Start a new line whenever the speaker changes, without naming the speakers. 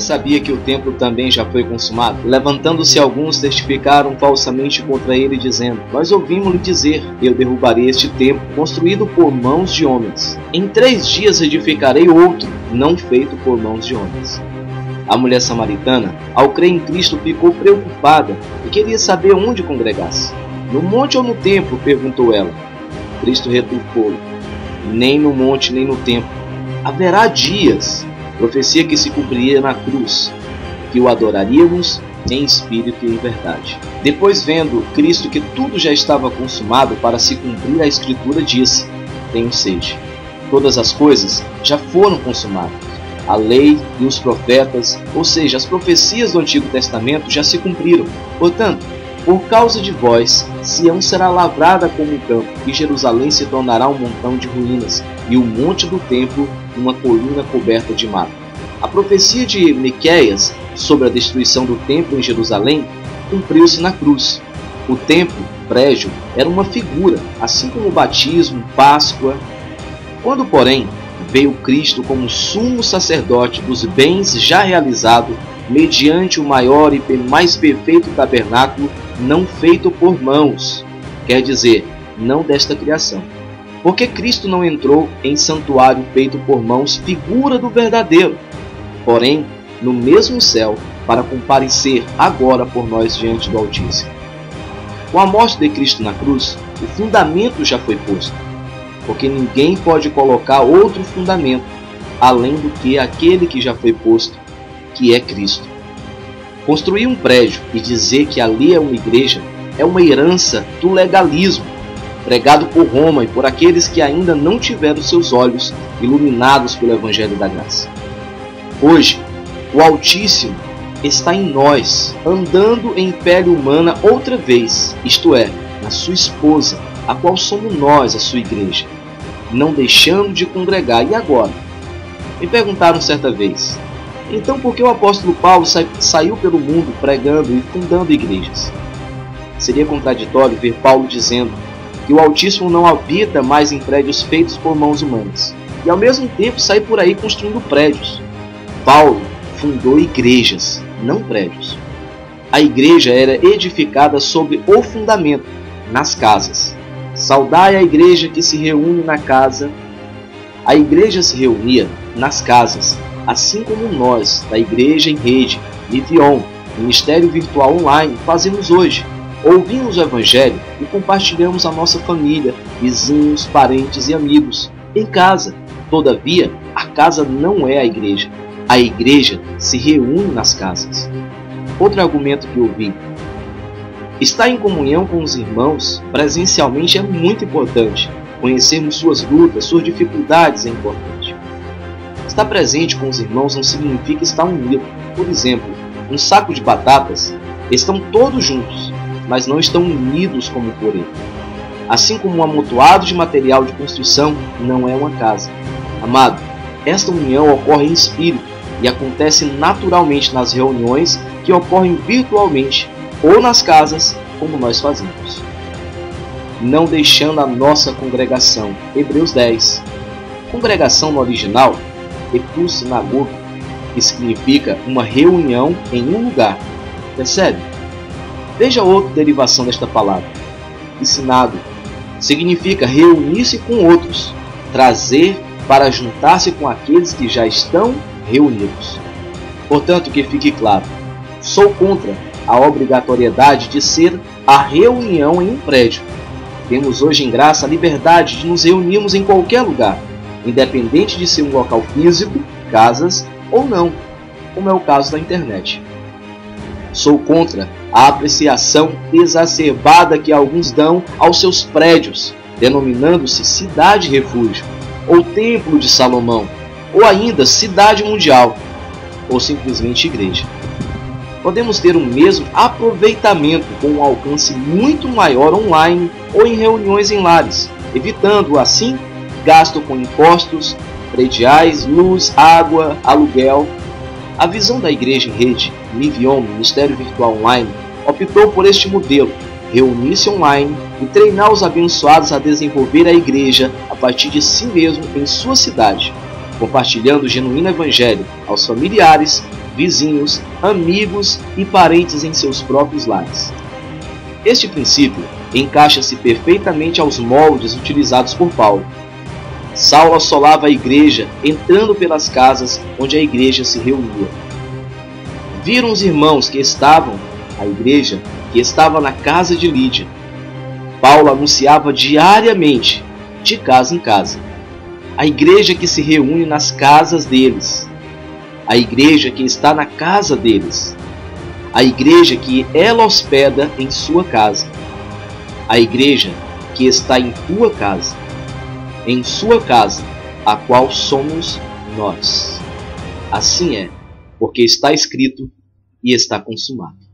sabia que o templo também já foi consumado? Levantando-se alguns, testificaram falsamente contra ele, dizendo: Nós ouvimos-lhe dizer: Eu derrubarei este templo, construído por mãos de homens. Em 3 dias edificarei outro, não feito por mãos de homens. A mulher samaritana, ao crer em Cristo, ficou preocupada e queria saber onde congregasse. No monte ou no templo? Perguntou ela. Cristo retrucou: Nem no monte, nem no templo. Haverá dias, profecia que se cumpriria na cruz, que o adoraríamos em espírito e em verdade. Depois, vendo Cristo que tudo já estava consumado para se cumprir a Escritura, disse: Tenho sede. Todas as coisas já foram consumadas. A lei e os profetas, ou seja, as profecias do Antigo Testamento, já se cumpriram. Portanto, por causa de vós, Sião será lavrada como um campo, e Jerusalém se tornará um montão de ruínas, e o monte do templo uma colina coberta de mato. A profecia de Miqueias sobre a destruição do templo em Jerusalém cumpriu-se na cruz. O templo, prédio, era uma figura, assim como o batismo, Páscoa. Quando, porém, veio Cristo como sumo sacerdote dos bens já realizados, mediante o maior e mais perfeito tabernáculo, não feito por mãos, quer dizer, não desta criação. Porque Cristo não entrou em santuário feito por mãos, figura do verdadeiro, porém, no mesmo céu, para comparecer agora por nós diante do Altíssimo. Com a morte de Cristo na cruz, o fundamento já foi posto, porque ninguém pode colocar outro fundamento, além do que aquele que já foi posto, que é Cristo. Construir um prédio e dizer que ali é uma igreja é uma herança do legalismo, pregado por Roma e por aqueles que ainda não tiveram seus olhos iluminados pelo Evangelho da Graça. Hoje, o Altíssimo está em nós, andando em pele humana outra vez, isto é, na sua esposa, a qual somos nós, a sua igreja, não deixando de congregar. E agora? Me perguntaram certa vez: então por que o apóstolo Paulo saiu pelo mundo pregando e fundando igrejas? Seria contraditório ver Paulo dizendo que o Altíssimo não habita mais em prédios feitos por mãos humanas, e ao mesmo tempo sair por aí construindo prédios. Paulo fundou igrejas, não prédios. A igreja era edificada sobre o fundamento, nas casas. Saudai a igreja que se reúne na casa. A igreja se reunia nas casas, assim como nós, da Igreja em Rede, Livion, Ministério Virtual Online, fazemos hoje. Ouvimos o Evangelho e compartilhamos a nossa família, vizinhos, parentes e amigos, em casa. Todavia, a casa não é a igreja. A igreja se reúne nas casas. Outro argumento que ouvi: estar em comunhão com os irmãos presencialmente é muito importante. Conhecermos suas lutas, suas dificuldades é importante. Estar presente com os irmãos não significa estar unido. Por exemplo, um saco de batatas, estão todos juntos, mas não estão unidos como purê. Assim como um amontoado de material de construção não é uma casa. Amado, esta união ocorre em espírito e acontece naturalmente nas reuniões que ocorrem virtualmente ou nas casas, como nós fazemos. Não deixando a nossa congregação. Hebreus 10. Congregação no original, Epusinagoga, que significa uma reunião em um lugar. Percebe? Veja outra derivação desta palavra. Ensinado significa reunir-se com outros, trazer para juntar-se com aqueles que já estão reunidos. Portanto, que fique claro, sou contra a obrigatoriedade de ser a reunião em um prédio. Temos hoje em graça a liberdade de nos reunirmos em qualquer lugar, independente de ser um local físico, casas ou não, como é o caso da internet. Sou contra a apreciação exacerbada que alguns dão aos seus prédios, denominando-se Cidade Refúgio, ou Templo de Salomão, ou ainda Cidade Mundial, ou simplesmente Igreja. Podemos ter o mesmo aproveitamento com um alcance muito maior online ou em reuniões em lares, evitando assim gasto com impostos, prediais, luz, água, aluguel. A visão da Igreja em Rede, Livion, Ministério Virtual Online, optou por este modelo: reunir-se online e treinar os abençoados a desenvolver a igreja a partir de si mesmo em sua cidade, compartilhando o genuíno Evangelho aos familiares, vizinhos, amigos e parentes em seus próprios lares. Este princípio encaixa-se perfeitamente aos moldes utilizados por Paulo. Saulo assolava a igreja, entrando pelas casas onde a igreja se reunia. Viram os irmãos a igreja que estava na casa de Lídia. Paulo anunciava diariamente, de casa em casa, a igreja que se reúne nas casas deles, a igreja que está na casa deles, a igreja que ela hospeda em sua casa, a igreja que está em tua casa, em sua casa, a qual somos nós. Assim é, porque está escrito e está consumado.